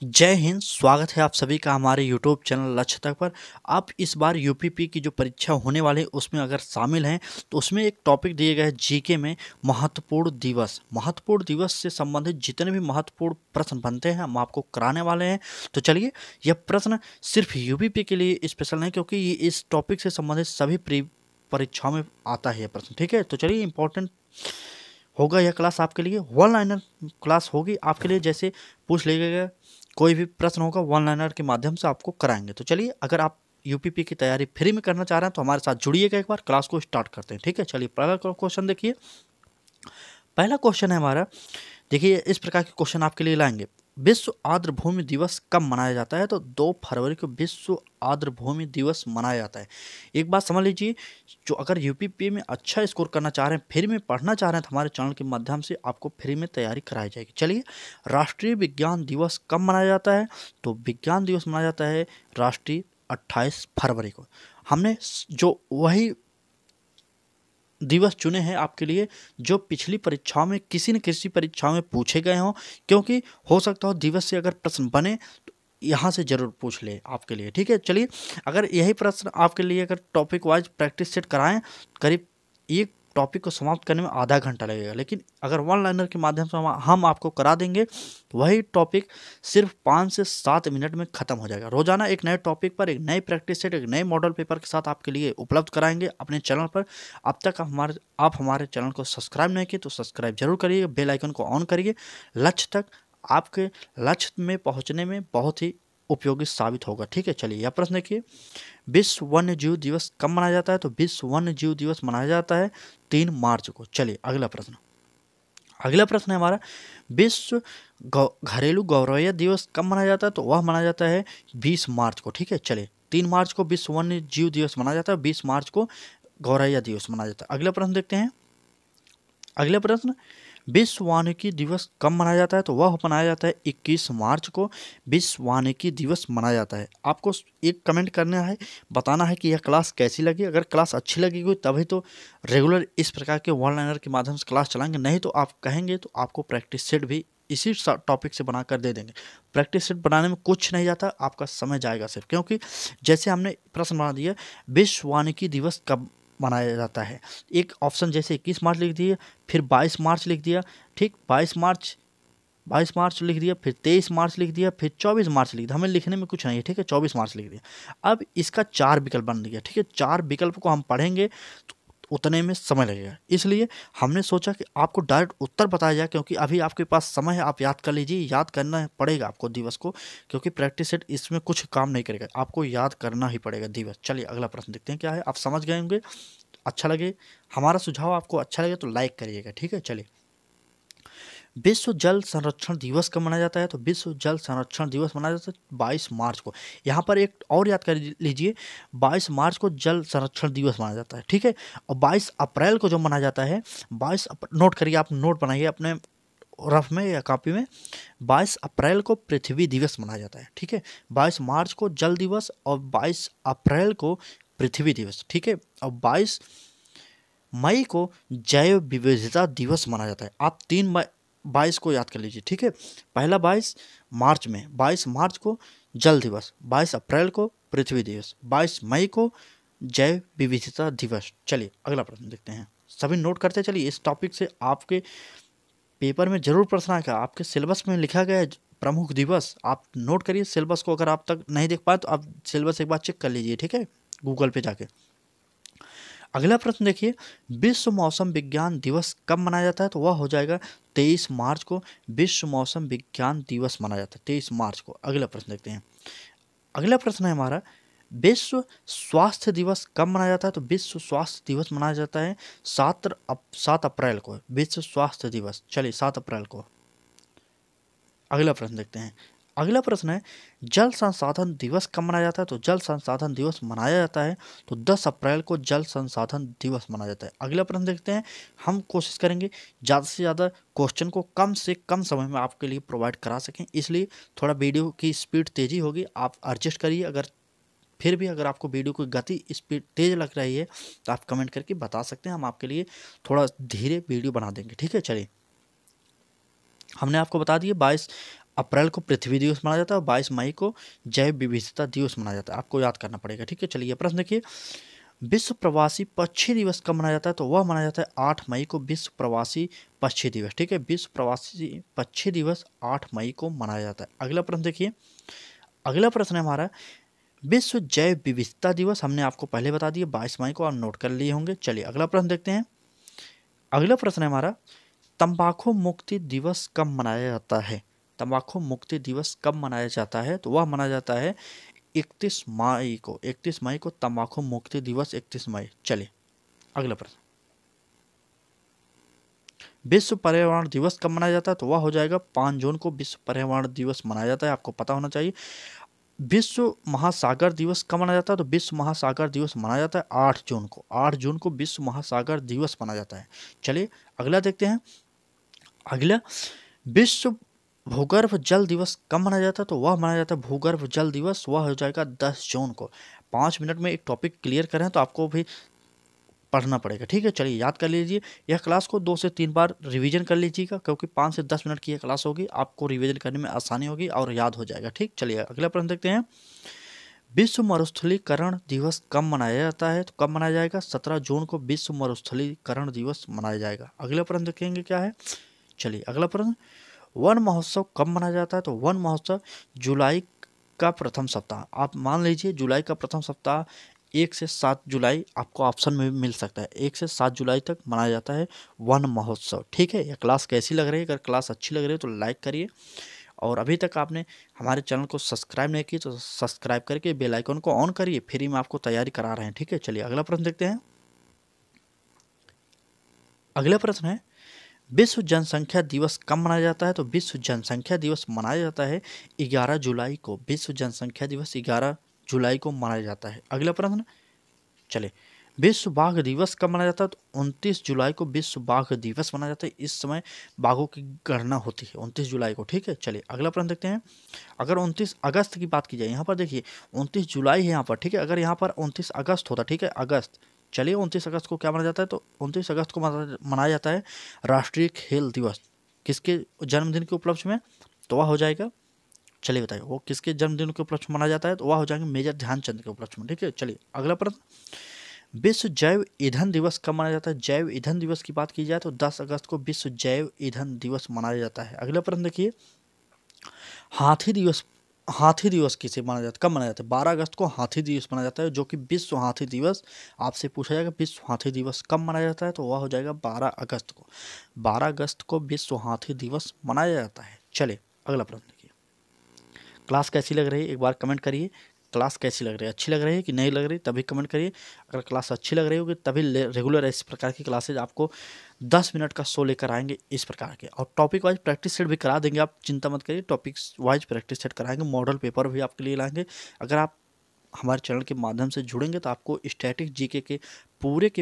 जय हिंद। स्वागत है आप सभी का हमारे यूट्यूब चैनल लक्ष्य तक पर। आप इस बार यूपीपी की जो परीक्षा होने वाली है उसमें अगर शामिल हैं तो उसमें एक टॉपिक दिए गए है जीके में महत्वपूर्ण दिवस। महत्वपूर्ण दिवस से संबंधित जितने भी महत्वपूर्ण प्रश्न बनते हैं हम आपको कराने वाले हैं। तो चलिए, यह प्रश्न सिर्फ यूपीपी के लिए स्पेशल नहीं, क्योंकि ये इस टॉपिक से संबंधित सभी परीक्षाओं में आता है यह प्रश्न। ठीक है, तो चलिए, इंपॉर्टेंट होगा यह क्लास आपके लिए। वन लाइनर क्लास होगी आपके लिए, जैसे पूछ लिया कोई भी प्रश्न होगा वन लाइनर के माध्यम से आपको कराएंगे। तो चलिए, अगर आप यूपीपी की तैयारी फ्री में करना चाह रहे हैं तो हमारे साथ जुड़िएगा। एक बार क्लास को स्टार्ट करते हैं। ठीक है, चलिए, पहला क्वेश्चन देखिए। पहला क्वेश्चन है हमारा, देखिए इस प्रकार के क्वेश्चन आपके लिए लाएंगे। विश्व आर्द्र भूमि दिवस कब मनाया जाता है? तो 2 फरवरी को विश्व आर्द्र भूमि दिवस मनाया जाता है। एक बात समझ लीजिए, जो अगर यूपीपी में अच्छा स्कोर करना चाह रहे हैं, फ्री में पढ़ना चाह रहे हैं, तो हमारे चैनल के माध्यम से आपको फ्री में तैयारी कराई जाएगी। चलिए, राष्ट्रीय विज्ञान दिवस कब मनाया जाता है? तो विज्ञान दिवस मनाया जाता है राष्ट्रीय 28 फरवरी को। हमने जो वही दिवस चुने हैं आपके लिए जो पिछली परीक्षाओं में किसी न किसी परीक्षाओं में पूछे गए हों, क्योंकि हो सकता हो दिवस से अगर प्रश्न बने तो यहाँ से जरूर पूछ ले आपके लिए। ठीक है, चलिए, अगर यही प्रश्न आपके लिए अगर टॉपिक वाइज प्रैक्टिस सेट कराएं, करीब एक टॉपिक को समाप्त करने में आधा घंटा लगेगा, लेकिन अगर वन लाइनर के माध्यम से हम आपको करा देंगे तो वही टॉपिक सिर्फ 5 से 7 मिनट में ख़त्म हो जाएगा। रोजाना एक नए टॉपिक पर एक नई प्रैक्टिस सेट, एक नए मॉडल पेपर के साथ आपके लिए उपलब्ध कराएंगे अपने चैनल पर। अब तक आप हमारे चैनल को सब्सक्राइब नहीं किए तो सब्सक्राइब जरूर करिए, बेल आइकन को ऑन करिए। लक्ष्य तक आपके लक्ष्य में पहुंचने में बहुत ही उपयोगी साबित होगा। ठीक है, चलिए, यह प्रश्न देखिए। विश्व वन्य जीव दिवस कब मनाया जाता है? तो विश्व वन्य जीव दिवस मनाया जाता है 3 मार्च को। चलिए, अगला प्रश्न है हमारा, विश्व घरेलू गौरैया दिवस कब मनाया जाता है? तो वह मनाया जाता है 20 मार्च को। ठीक है, चलिए, 3 मार्च को विश्व वन्य जीव दिवस मनाया जाता है, 20 मार्च को गौरैया दिवस मनाया जाता है। अगला प्रश्न देखते हैं। अगला प्रश्न, विश्व वानिकी दिवस कब मनाया जाता है? तो वह मनाया जाता है 21 मार्च को विश्व वानिकी दिवस मनाया जाता है। आपको एक कमेंट करना है, बताना है कि यह क्लास कैसी लगी। अगर क्लास अच्छी लगी हुई तभी तो रेगुलर इस प्रकार के वन लाइनर के माध्यम से क्लास चलाएंगे, नहीं तो आप कहेंगे तो आपको प्रैक्टिस सेट भी इसी टॉपिक से बनाकर दे देंगे। प्रैक्टिस सेट बनाने में कुछ नहीं जाता, आपका समय जाएगा सिर्फ, क्योंकि जैसे हमने प्रश्न बना दिया विश्व वानिकी दिवस कब मनाया जाता है, एक ऑप्शन जैसे 21 मार्च लिख दिया, फिर 22 मार्च लिख दिया, ठीक, 22 मार्च लिख दिया, फिर 23 मार्च लिख दिया, फिर 24 मार्च लिख दिया। हमें लिखने में कुछ नहीं है, ठीक है, 24 मार्च लिख दिया। अब इसका 4 विकल्प बन गया। ठीक है, 4 विकल्प को हम पढ़ेंगे तो उतने में समय लगेगा, इसलिए हमने सोचा कि आपको डायरेक्ट उत्तर बताया जाए, क्योंकि अभी आपके पास समय है, आप याद कर लीजिए। याद करना पड़ेगा आपको दिवस को, क्योंकि प्रैक्टिस सेट इसमें कुछ काम नहीं करेगा, आपको याद करना ही पड़ेगा दिवस। चलिए, अगला प्रश्न देखते हैं क्या है। आप समझ गए होंगे। अच्छा लगे हमारा सुझाव, आपको अच्छा लगे तो लाइक करिएगा। ठीक है, चलिए, विश्व जल संरक्षण दिवस कब मनाया जाता है? तो विश्व जल संरक्षण दिवस मनाया जाता है 22 मार्च को। यहाँ पर एक और याद कर लीजिए, 22 मार्च को जल संरक्षण दिवस मनाया जाता है। ठीक है, और 22 अप्रैल को जो मनाया जाता है, नोट करिए, आप नोट बनाइए अपने रफ में या कॉपी में। 22 अप्रैल को पृथ्वी दिवस मनाया जाता है। ठीक है, 22 मार्च को जल दिवस और 22 अप्रैल को पृथ्वी दिवस। ठीक है, और 22 मई को जैव विविधता दिवस मनाया जाता है। आप 22 को याद कर लीजिए। ठीक है, पहला 22 मार्च में, 22 मार्च को जल दिवस, 22 अप्रैल को पृथ्वी दिवस, 22 मई को जैव विविधता दिवस। चलिए, अगला प्रश्न देखते हैं। सभी नोट करते चलिए, इस टॉपिक से आपके पेपर में जरूर प्रश्न आएगा। आपके सिलेबस में लिखा गया है प्रमुख दिवस, आप नोट करिए सिलेबस को। अगर आप तक नहीं देख पाए तो आप सिलेबस एक बार चेक कर लीजिए। ठीक है, गूगल पे जाके। अगला प्रश्न देखिए, विश्व मौसम विज्ञान दिवस कब मनाया जाता है? तो वह हो जाएगा 23 मार्च को विश्व मौसम विज्ञान दिवस मनाया जाता है, 23 मार्च को। अगला प्रश्न देखते हैं। अगला प्रश्न है हमारा, विश्व स्वास्थ्य दिवस कब मनाया जाता है? तो विश्व स्वास्थ्य दिवस मनाया जाता है 7 अप्रैल को, विश्व स्वास्थ्य दिवस। चलिए, 7 अप्रैल को। अगला प्रश्न देखते हैं। अगला प्रश्न है, जल संसाधन दिवस कब मनाया जाता है? तो जल संसाधन दिवस मनाया जाता है तो 10 अप्रैल को जल संसाधन दिवस मनाया जाता है। अगला प्रश्न देखते हैं। हम कोशिश करेंगे ज़्यादा से ज़्यादा क्वेश्चन को कम से कम समय में आपके लिए प्रोवाइड करा सकें, इसलिए थोड़ा वीडियो की स्पीड तेज़ी होगी, आप एडजस्ट करिए। अगर फिर भी अगर आपको वीडियो की गति स्पीड तेज़ लग रही है तो आप कमेंट करके बता सकते हैं, हम आपके लिए थोड़ा धीरे वीडियो बना देंगे। ठीक है, चलिए, हमने आपको बता दिए 22 अप्रैल को पृथ्वी दिवस मनाया जाता है और 22 मई को जैव विविधता दिवस मनाया जाता है। आपको याद करना पड़ेगा, ठीक है। चलिए प्रश्न देखिए, विश्व प्रवासी पक्षी दिवस कब मनाया जाता है? तो वह मनाया जाता है 8 मई को, विश्व प्रवासी पक्षी दिवस, ठीक है। विश्व प्रवासी पक्षी दिवस 8 मई को मनाया जाता है। अगला प्रश्न देखिए, अगला प्रश्न है हमारा विश्व जैव विविधता दिवस, हमने आपको पहले बता दिया 22 मई को, आप नोट कर लिए होंगे। चलिए अगला प्रश्न देखते हैं। अगला प्रश्न है हमारा तंबाकू मुक्ति दिवस कब मनाया जाता है? तंबाकू मुक्ति दिवस कब मनाया जाता है? तो वह मनाया जाता है 31 मई को, 31 मई को तंबाकू मुक्ति दिवस, 31 मई। चलिए अगला प्रश्न, विश्व पर्यावरण दिवस कब मनाया जाता है? तो वह हो जाएगा 5 जून को विश्व पर्यावरण दिवस मनाया जाता है, आपको पता होना चाहिए। विश्व महासागर दिवस कब मनाया जाता है? तो विश्व महासागर दिवस मनाया जाता है 8 जून को, 8 जून को विश्व महासागर दिवस मनाया जाता है। चलिए अगला देखते हैं। अगला विश्व भूगर्भ जल दिवस कब मनाया जाता है? तो वह मनाया जाता है भूगर्भ जल दिवस, वह हो जाएगा 10 जून को। 5 मिनट में एक टॉपिक क्लियर करें तो आपको भी पढ़ना पड़ेगा, ठीक है। चलिए याद कर लीजिए, यह क्लास को 2 से 3 बार रिवीजन कर लीजिएगा, क्योंकि 5 से 10 मिनट की यह क्लास होगी, आपको रिवीजन करने में आसानी होगी और याद हो जाएगा, ठीक। चलिए अगला प्रश्न देखते हैं। विश्व मरुस्थलीकरण दिवस कब मनाया जाता है? तो कब मनाया जाएगा? 17 जून को विश्व मरुस्थलीकरण दिवस मनाया जाएगा। अगला प्रश्न देखेंगे क्या है। चलिए अगला प्रश्न, वन महोत्सव कब मनाया जाता है? तो वन महोत्सव जुलाई का प्रथम सप्ताह, आप मान लीजिए जुलाई का प्रथम सप्ताह 1 से 7 जुलाई, आपको ऑप्शन में भी मिल सकता है, 1 से 7 जुलाई तक मनाया जाता है वन महोत्सव, ठीक है। यह क्लास कैसी लग रही है? अगर क्लास अच्छी लग रही है तो लाइक करिए, और अभी तक आपने हमारे चैनल को सब्सक्राइब नहीं की तो सब्सक्राइब करके बेल आइकन को ऑन करिए, फ्री में आपको तैयारी करा रहे हैं, ठीक है। चलिए अगला प्रश्न देखते हैं। अगला प्रश्न है विश्व जनसंख्या दिवस कब मनाया जाता है? तो विश्व जनसंख्या दिवस मनाया जाता है 11 जुलाई को, विश्व जनसंख्या दिवस 11 जुलाई को मनाया जाता है। अगला प्रश्न, चले विश्व बाघ दिवस कब मनाया जाता है? तो 29 जुलाई को विश्व बाघ दिवस मनाया जाता है, इस समय बाघों की गणना होती है 29 जुलाई को, ठीक है। चलिए अगला प्रश्न देखते हैं। अगर 29 अगस्त की बात की जाए, यहाँ पर देखिए 29 जुलाई है यहाँ पर, ठीक है। अगर यहाँ पर 29 अगस्त होता, ठीक है, अगस्त, चलिए 29 अगस्त को क्या मनाया जाता है? तो 29 अगस्त को मनाया जाता है राष्ट्रीय खेल दिवस, किसके जन्मदिन के उपलक्ष्य में? तो वह हो जाएगा, चलिए बताइए वो किसके जन्मदिन के उपलक्ष्य में मनाया जाता है? तो वह हो जाएंगे मेजर ध्यानचंद के उपलक्ष्य में, ठीक है। चलिए अगला प्रश्न, विश्व जैव ईंधन दिवस कब मनाया जाता है? जैव ईंधन दिवस की बात की जाए तो 10 अगस्त को विश्व जैव ईंधन दिवस मनाया जाता है। अगला प्रश्न देखिए, हाथी दिवस, हाथी दिवस किसे मनाया जाता है, कब मनाया जाता है? 12 अगस्त को हाथी दिवस मनाया जाता है, जो कि विश्व हाथी दिवस, आपसे पूछा जाएगा विश्व हाथी दिवस कब मनाया जाता है? तो वह हो जाएगा 12 अगस्त को, 12 अगस्त को विश्व हाथी दिवस मनाया जाता है। चलिए अगला प्रश्न देखिए, क्लास कैसी लग रही है एक बार कमेंट करिए, क्लास कैसी लग रही है, अच्छी लग रही है कि नहीं लग रही, तभी कमेंट करिए। अगर क्लास अच्छी लग रही होगी तभी रेगुलर इस प्रकार की क्लासेज आपको 10 मिनट का शो लेकर आएंगे इस प्रकार के, और टॉपिक वाइज प्रैक्टिस सेट भी करा देंगे, आप चिंता मत करिए, टॉपिक्स वाइज प्रैक्टिस सेट कराएंगे, मॉडल पेपर भी आपके लिए लाएंगे। अगर आप हमारे चैनल के माध्यम से जुड़ेंगे तो आपको स्टैटिक जीके के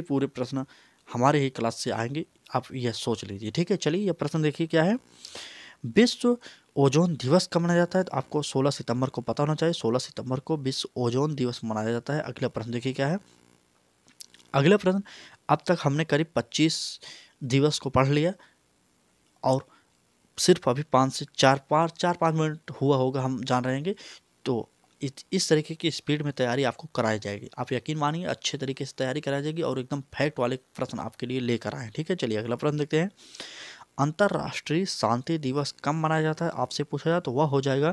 पूरे प्रश्न हमारे ही क्लास से आएंगे, आप यह सोच लीजिए, ठीक है। चलिए यह प्रश्न देखिए क्या है, विश्व ओजोन दिवस कब मनाया जाता है? तो आपको 16 सितंबर को पता होना चाहिए, 16 सितंबर को विश्व ओजोन दिवस मनाया जाता है। अगला प्रश्न देखिए क्या है। अगला प्रश्न, अब तक हमने करीब 25 दिवस को पढ़ लिया और सिर्फ अभी 5 से 4-5 मिनट हुआ होगा, हम जान रहेंगे। तो इस तरीके की स्पीड में तैयारी आपको कराई जाएगी, आप यकीन मानिए अच्छे तरीके से तैयारी कराई जाएगी और एकदम फैक्ट वाले प्रश्न आपके लिए लेकर आए, ठीक है। चलिए अगला प्रश्न देखते हैं। अंतर्राष्ट्रीय शांति दिवस कब मनाया जाता है? आपसे पूछा जाए तो वह हो जाएगा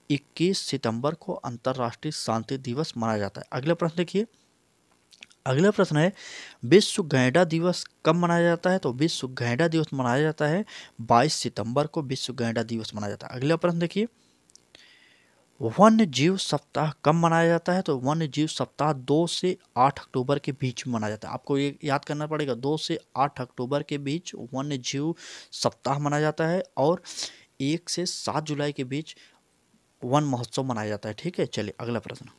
21 सितंबर को अंतर्राष्ट्रीय शांति दिवस मनाया जाता है। अगला प्रश्न देखिए, अगला प्रश्न है विश्व गैंडा दिवस कब मनाया जाता है? तो विश्व गैंडा दिवस मनाया जाता है 22 सितंबर को विश्व गैंडा दिवस मनाया जाता है। अगला प्रश्न देखिए, वन्य जीव सप्ताह कब मनाया जाता है? तो वन्य जीव सप्ताह 2 से 8 अक्टूबर के बीच में मनाया जाता है, आपको ये याद करना पड़ेगा, 2 से 8 अक्टूबर के बीच वन्य जीव सप्ताह मनाया जाता है, और 1 से 7 जुलाई के बीच वन महोत्सव मनाया जाता है, ठीक है। चलिए अगला प्रश्न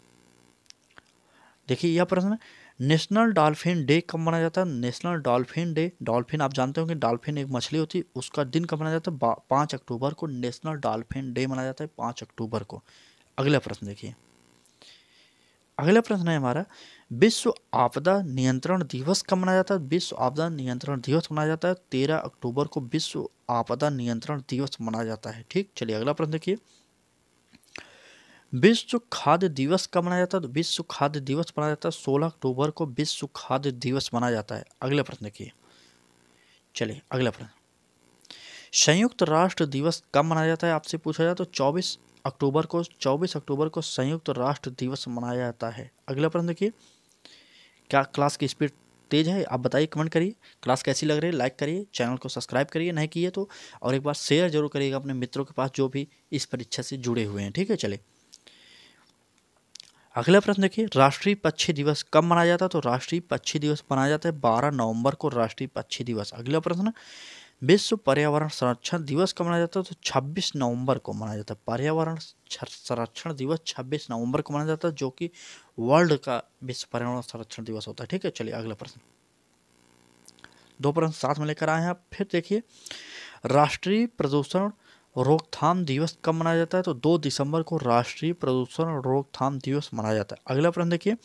देखिए, यह प्रश्न, नेशनल डॉल्फिन डे कब मनाया जाता है? नेशनल डॉल्फिन डे, डॉल्फिन आप जानते होंगे, डॉल्फिन एक मछली होती है, उसका दिन कब मनाया जाता है? 5 अक्टूबर को नेशनल डॉल्फिन डे मनाया जाता है, 5 अक्टूबर को। अगला प्रश्न देखिए, अगला प्रश्न है हमारा, विश्व आपदा नियंत्रण दिवस कब मनाया जाता है? विश्व आपदा नियंत्रण दिवस मनाया जाता है 13 अक्टूबर को विश्व आपदा नियंत्रण दिवस मनाया जाता है। ठीक, चलिए अगला प्रश्न देखिए, विश्व खाद्य दिवस कब मनाया जाता है? तो विश्व खाद्य दिवस मनाया जाता है 16 अक्टूबर को विश्व खाद्य दिवस मनाया जाता है। अगला प्रश्न देखिए, चलिए अगला प्रश्न, संयुक्त राष्ट्र दिवस कब मनाया जाता है? आपसे पूछा जाए तो 24 अक्टूबर को संयुक्त राष्ट्र दिवस मनाया जाता है। अगला प्रश्न देखिए, क्या क्लास की स्पीड तेज है? आप बताइए, कमेंट करिए। क्लास कैसी लग रही है? लाइक करिए, चैनल को सब्सक्राइब करिए नहीं किए तो, और एक बार शेयर जरूर करिएगा अपने मित्रों के पास जो भी इस परीक्षा से जुड़े हुए हैं। ठीक है, चलिए अगला प्रश्न देखिए, राष्ट्रीय पक्षी दिवस कब मनाया जाता है? तो राष्ट्रीय पक्षी दिवस मनाया जाता है 12 नवंबर को राष्ट्रीय पक्षी दिवस। अगला प्रश्न, विश्व पर्यावरण संरक्षण दिवस कब मनाया जाता है? तो 26 नवंबर को मनाया जाता है। पर्यावरण संरक्षण दिवस 26 नवंबर को मनाया जाता है, जो कि वर्ल्ड का विश्व पर्यावरण संरक्षण दिवस होता है। ठीक है, चलिए अगला प्रश्न, दो प्रश्न साथ में लेकर आए हैं आप। फिर देखिए, राष्ट्रीय प्रदूषण रोकथाम दिवस कब मनाया जाता है? तो 2 दिसंबर को राष्ट्रीय प्रदूषण रोकथाम दिवस मनाया जाता है। अगला प्रश्न देखिए,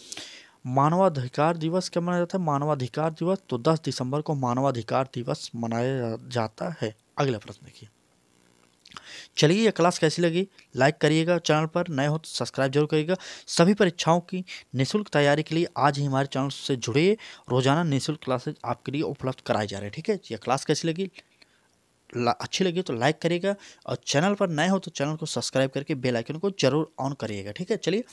मानवाधिकार दिवस कब मनाया जाता है? मानवाधिकार दिवस तो 10 दिसंबर को मानवाधिकार दिवस मनाया जाता है। अगला प्रश्न देखिए, चलिए ये क्लास कैसी लगी लाइक करिएगा, चैनल पर नए हो तो सब्सक्राइब जरूर करिएगा। सभी परीक्षाओं की निःशुल्क तैयारी के लिए आज ही हमारे चैनल से जुड़िए, रोजाना निःशुल्क क्लासेज आपके लिए उपलब्ध कराए जा रहे हैं। ठीक है, ये क्लास कैसी लगी, अच्छी लगी तो लाइक करिएगा, और चैनल पर नए हो तो चैनल को सब्सक्राइब करके बेल आइकन को जरूर ऑन करिएगा। ठीक है, चलिए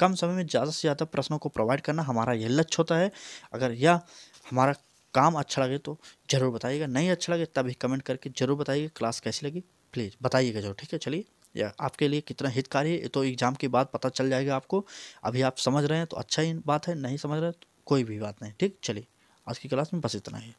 कम समय में ज़्यादा से ज़्यादा प्रश्नों को प्रोवाइड करना हमारा यह लक्ष्य होता है। अगर यह हमारा काम अच्छा लगे तो ज़रूर बताइएगा, नहीं अच्छा लगे तभी कमेंट करके ज़रूर बताइए क्लास कैसी लगी, प्लीज़ बताइएगा जरूर। ठीक है, चलिए यह आपके लिए कितना हितकारी है तो एग्ज़ाम के बाद पता चल जाएगा आपको। अभी आप समझ रहे हैं तो अच्छा ही बात है, नहीं समझ रहे तो कोई भी बात नहीं। ठीक, चलिए आज की क्लास में बस इतना ही।